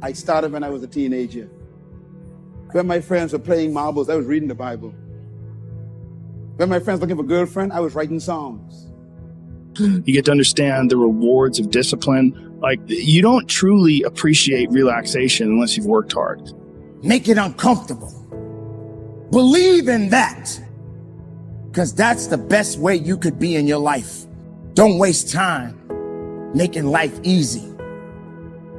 I started when I was a teenager. When my friends were playing marbles, I was reading the Bible. When my friends were looking for a girlfriend, I was writing songs. You get to understand the rewards of discipline. Like, you don't truly appreciate relaxation unless you've worked hard. Make it uncomfortable. Believe in that. Because that's the best way you could be in your life. Don't waste time making life easy.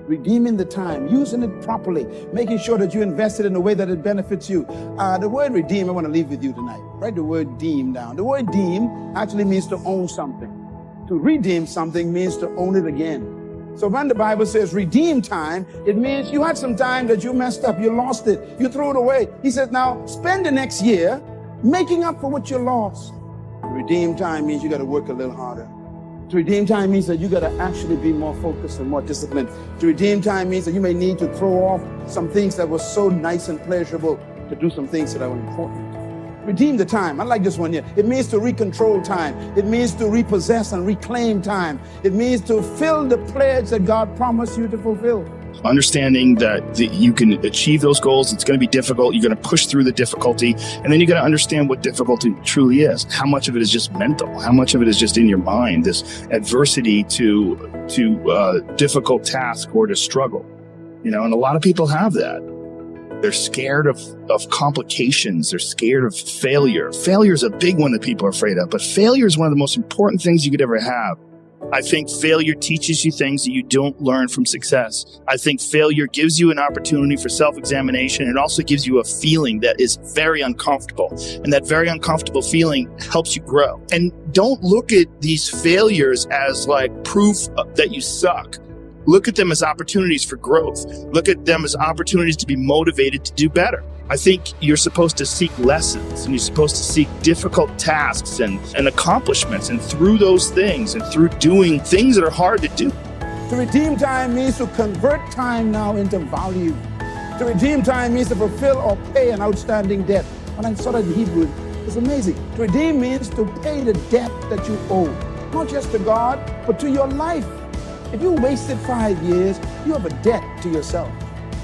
Redeeming the time, using it properly, making sure that you invest it in a way that it benefits you. The word redeem, I want to leave with you tonight. Write the word deem down. The word deem actually means to own something. To redeem something means to own it again. So when the Bible says redeem time, it means you had some time that you messed up, you lost it, you threw it away. He says, now spend the next year making up for what you lost. To redeem time means you got to work a little harder. To redeem time means that you got to actually be more focused and more disciplined. To redeem time means that you may need to throw off some things that were so nice and pleasurable to do some things that are important. Redeem the time. I like this one here. It means to recontrol time. It means to repossess and reclaim time. It means to fill the pledge that God promised you to fulfill. Understanding that you can achieve those goals, it's going to be difficult. You're going to push through the difficulty. And then you got to understand what difficulty truly is. How much of it is just mental? How much of it is just in your mind? This adversity to difficult task or to struggle. You know, and a lot of people have that. They're scared of complications. They're scared of failure. Failure is a big one that people are afraid of, but failure is one of the most important things you could ever have. I think failure teaches you things that you don't learn from success. I think failure gives you an opportunity for self-examination. It also gives you a feeling that is very uncomfortable. And that very uncomfortable feeling helps you grow. And don't look at these failures as like proof that you suck. Look at them as opportunities for growth. Look at them as opportunities to be motivated to do better. I think you're supposed to seek lessons, and you're supposed to seek difficult tasks and accomplishments. And through those things and through doing things that are hard to do. To redeem time means to convert time now into value. To redeem time means to fulfill or pay an outstanding debt. When I saw that in Hebrew, it's amazing. To redeem means to pay the debt that you owe, not just to God, but to your life. If you wasted 5 years, you have a debt to yourself.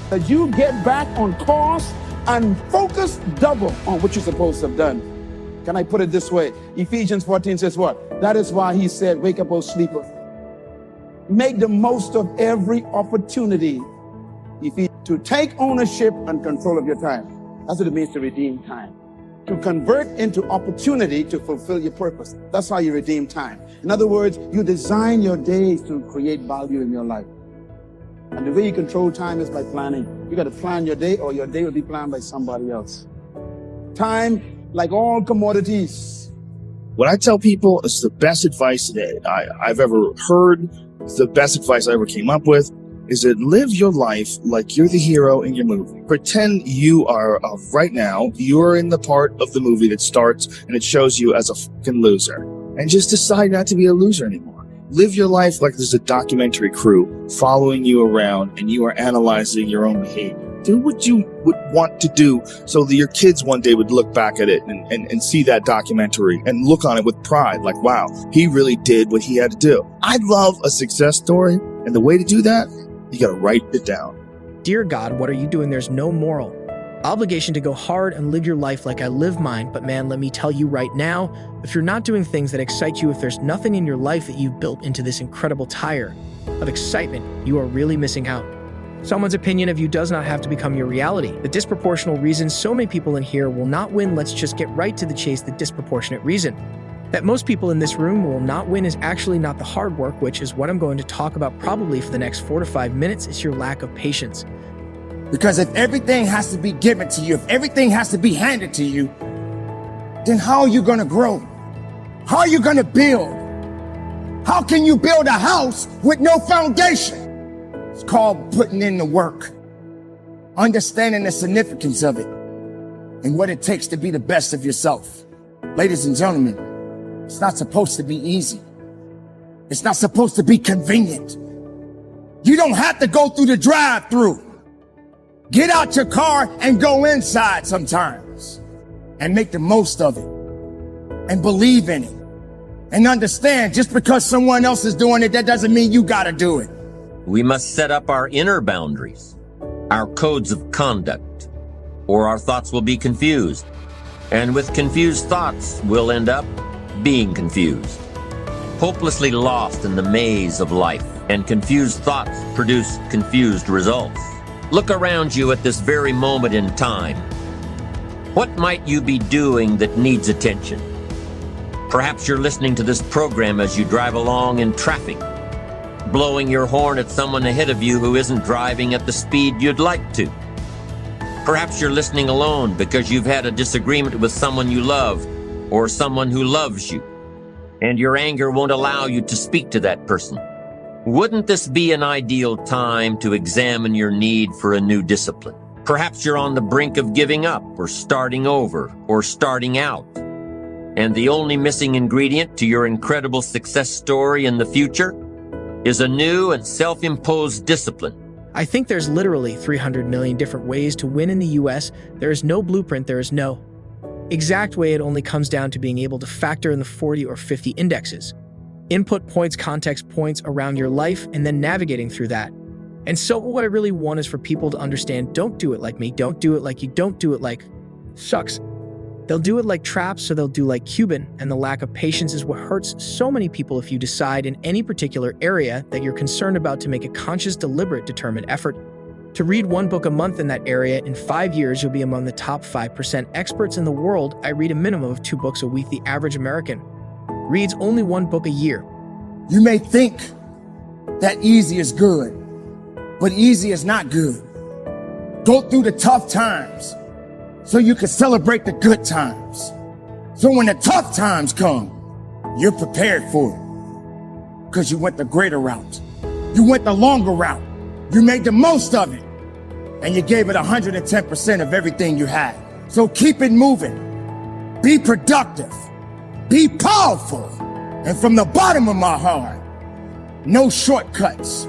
That you get back on course and focus double on what you're supposed to have done. Can I put it this way? Ephesians 14 says what? That is why he said, wake up, O sleeper. Make the most of every opportunity to take ownership and control of your time. That's what it means to redeem time. To convert into opportunity to fulfill your purpose. That's how you redeem time. In other words, you design your days to create value in your life. And the way you control time is by planning. You got to plan your day, or your day will be planned by somebody else. Time, like all commodities. What I tell people is the best advice that I've ever heard, the best advice I ever came up with, is that live your life like you're the hero in your movie. Pretend you are, right now, you're in the part of the movie that starts and it shows you as a fucking loser. And just decide not to be a loser anymore. Live your life like there's a documentary crew following you around and you are analyzing your own behavior. Do what you would want to do so that your kids one day would look back at it and see that documentary and look on it with pride. Like, wow, he really did what he had to do. I love a success story. And the way to do that, you got to write it down. Dear God, what are you doing? There's no moral obligation to go hard and live your life like I live mine. But man, let me tell you right now, if you're not doing things that excite you, if there's nothing in your life that you've built into this incredible tire of excitement, you are really missing out. Someone's opinion of you does not have to become your reality. The disproportional reason so many people in here will not win, let's just get right to the chase, the disproportionate reason that most people in this room will not win is actually not the hard work, which is what I'm going to talk about probably for the next 4 to 5 minutes. It's your lack of patience. Because if everything has to be given to you, if everything has to be handed to you, then how are you going to grow? How are you going to build? How can you build a house with no foundation? It's called putting in the work, understanding the significance of it, and what it takes to be the best of yourself. Ladies and gentlemen, it's not supposed to be easy. It's not supposed to be convenient. You don't have to go through the drive-through. Get out your car and go inside sometimes and make the most of it and believe in it and understand just because someone else is doing it, that doesn't mean you got to do it. We must set up our inner boundaries our codes of conduct, or our thoughts will be confused. And with confused thoughts, we'll end up being confused, hopelessly lost in the maze of life. And confused thoughts produce confused results. Look around you at this very moment in time. What might you be doing that needs attention? Perhaps you're listening to this program as you drive along in traffic, blowing your horn at someone ahead of you who isn't driving at the speed you'd like to. Perhaps you're listening alone because you've had a disagreement with someone you love or someone who loves you, and your anger won't allow you to speak to that person. Wouldn't this be an ideal time to examine your need for a new discipline? Perhaps you're on the brink of giving up or starting over or starting out. And the only missing ingredient to your incredible success story in the future is a new and self-imposed discipline. I think there's literally 300 million different ways to win in the US. There is no blueprint, there is no exact way. It only comes down to being able to factor in the 40 or 50 indexes. Input points, context points around your life, and then navigating through that. And so what I really want is for people to understand, don't do it like me, don't do it like you, don't do it like sucks. They'll do it like traps, so they'll do like Cuban, and the lack of patience is what hurts so many people if you decide in any particular area that you're concerned about to make a conscious, deliberate, determined effort. To read one book a month in that area, in 5 years, you'll be among the top 5% experts in the world. I read a minimum of 2 books a week. The average American reads only 1 book a year. You may think that easy is good, but easy is not good. Go through the tough times so you can celebrate the good times. So when the tough times come, you're prepared for it because you went the greater route. You went the longer route. You made the most of it and you gave it 110% of everything you had. So keep it moving. Be productive. Be powerful. And from the bottom of my heart, no shortcuts.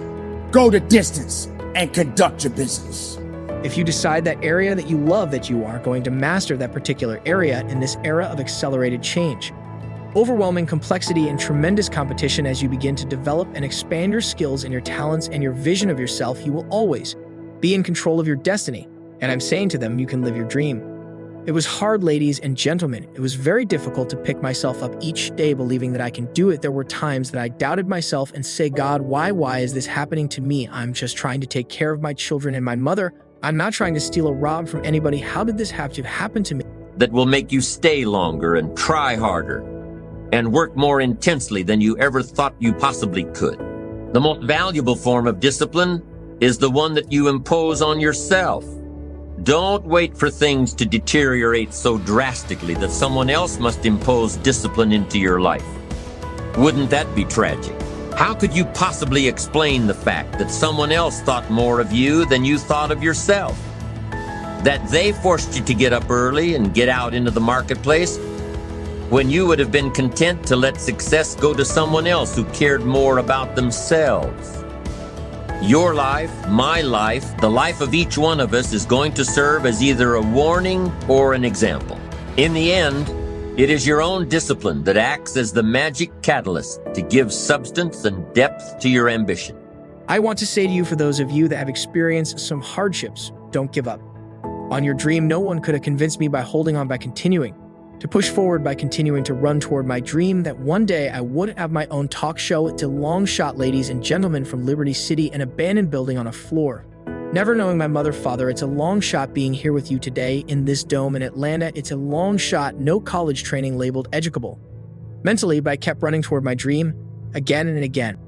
Go the distance and conduct your business. If you decide that area that you love, that you are going to master that particular area in this era of accelerated change. Overwhelming complexity and tremendous competition as you begin to develop and expand your skills and your talents and your vision of yourself, you will always be in control of your destiny. And I'm saying to them, you can live your dream. It was hard, ladies and gentlemen. It was very difficult to pick myself up each day believing that I can do it. There were times that I doubted myself and say, God, why is this happening to me? I'm just trying to take care of my children and my mother. I'm not trying to steal or rob from anybody. How did this have to happen to me? That will make you stay longer and try harder and work more intensely than you ever thought you possibly could. The most valuable form of discipline is the one that you impose on yourself. Don't wait for things to deteriorate so drastically that someone else must impose discipline into your life. Wouldn't that be tragic? How could you possibly explain the fact that someone else thought more of you than you thought of yourself? That they forced you to get up early and get out into the marketplace when you would have been content to let success go to someone else who cared more about themselves. Your life, my life, the life of each one of us is going to serve as either a warning or an example. In the end, it is your own discipline that acts as the magic catalyst to give substance and depth to your ambition. I want to say to you, for those of you that have experienced some hardships, don't give up on your dream. No one could have convinced me by holding on, by continuing to push forward, by continuing to run toward my dream that one day I would have my own talk show. It's a long shot, ladies and gentlemen, from Liberty City, an abandoned building on a floor. Never knowing my mother, father, it's a long shot being here with you today in this dome in Atlanta. It's a long shot, no college training labeled educable. Mentally, but I kept running toward my dream again and again.